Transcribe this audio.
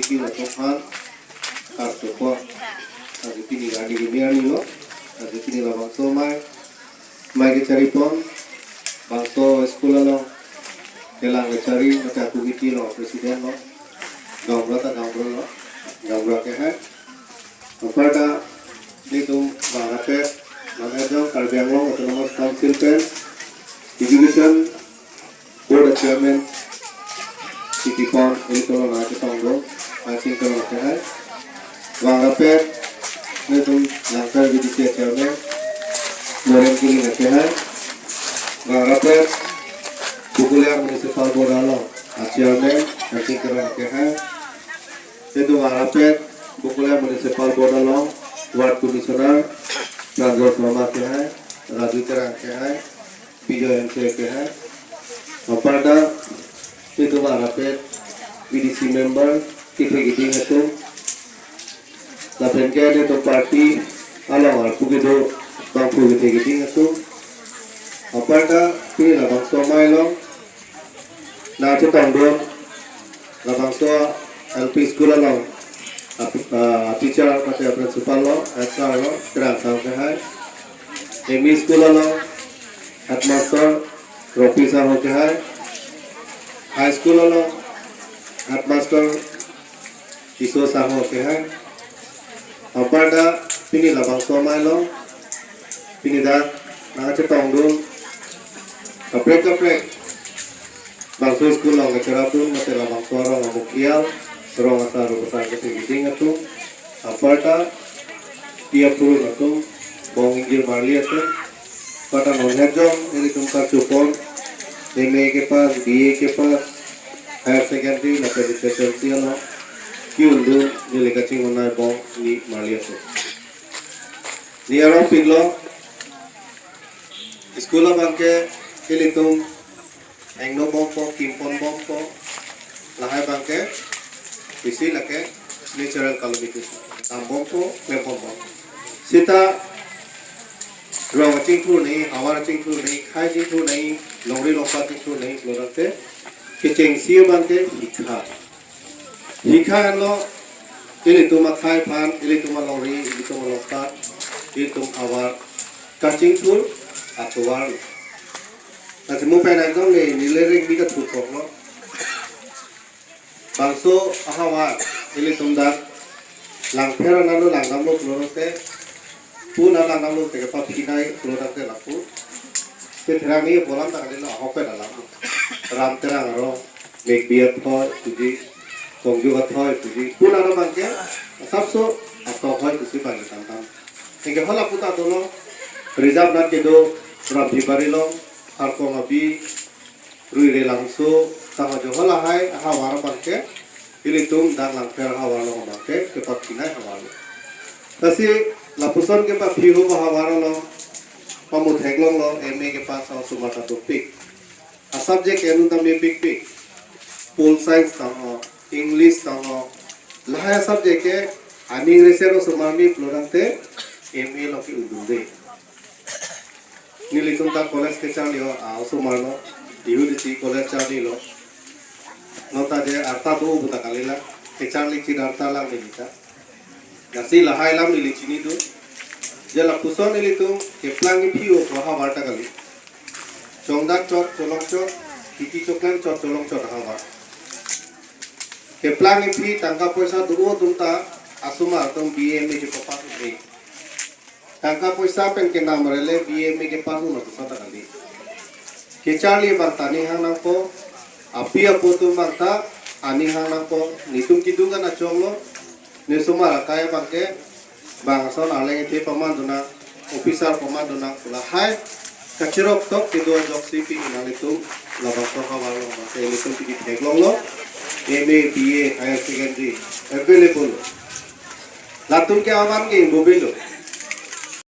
Piki la Tohan Karto ko agi pini agi gimiani lo agi pini la bangso mai ke cari pon bangso sekolah lo kelang ke cari mata aku giti lo presiden lo gambra ke hai pada itu bangate manajer Karbiang lo autonomous council pen education board chairman city pon itu lo na ke tonggo asing ke lo ke hai bangate itu langkah jadi chairman Moren kini nak hai bangate Bukuliah municipal board lo chairman asing ke lo ke hai itu bangate Bukuliah municipal board lo ward commissioner Rajor Sharma के हैं राजू तेरा के हैं विजय एमसी के हैं pada itu marape BDC member kita giting itu lapen ke itu party ala pugi do bang pugi giting itu pada ini lah bang somai lo na cetang do la bang so LP school lo teacher kata principal lo SR lo terang sampai hai ME school lo headmaster Ropi sah ke hai high school lo headmaster Iso sah ke hai pada pini la bang somai lo pini dah na cetang do kaprek bang so school lo ngecera tu mate la bang suara lo mukial Serong asal besar ketinggian itu, apa tiap turun itu, bong injil Maria itu, pada nonhejong ini tempat cupon, MA ke pas, BA ke pas, higher secondary, nanti di tertiary lo, kiundu jadi kacing mana bong ini Maria itu. Ni orang pilo, sekolah bangke, ini tum, engno bongko, kimpon bongko, lahai bangke. Isi lake natural calamity tambompo mepompo sita rong chingkru nei awar chingkru nei khai chingkru nei longri lokpa chingkru nei lorate kicheng siu bangke hikha lo ili tuma khai phan ili tuma longri ili tuma lokpa ili tum awar kachingkru atwar asimu penai dong nei nilering mi ka thukok lo bangso ahawa ili tumdak langphera nalo langamlo plorote puna langamlo te pa phinai plorate lapu te thrami bolam ta kalilo ahope dalam ram terang ro mek biat thoi tuji tongju ga thoi tuji puna ro bangke sabso ato hoi tusi bang tantam enge hola puta dolo reserve nat ke do rabbi barilo arko ngabi rui re langso sama jo hola hai hawar bangke ili tum dan langfer hawar lo bangke ke pakinai hawar lo tasi lapusan ke pa phiho hawar lo pamu theglong lo MA ke pas au sumata topik a subject enu tam pik pol science tamo english tamo lahaya subject ke ani resero sumami plorante MA lo ki udunde nili tum ta college ke chanlio au sumarno UDC college chani lo nota je arta do buta kalila kecang licin arta lang nilita nasi lahai lam nilicini do je la puson nilitu keplangi phiu waha warta kali chongdak chot cholong chot kiki choklan chot cholong chot hawa keplangi phi tangka paisa duo dumta asuma tum BMA ke papa ni tangka paisa pen ke nam rele BMA ke pasu no sata kali kecali bartani hang ko api apo tu marta ani hang ko nitum kidungan achonglo ne sumara kaya bangke bangson aleng te pamanduna officer pamanduna la hai kachirok tok kido jok CP inalitum la baso hawalo mate litum pidi theglong lo MA BA higher secondary available latum ke awan ke bobilo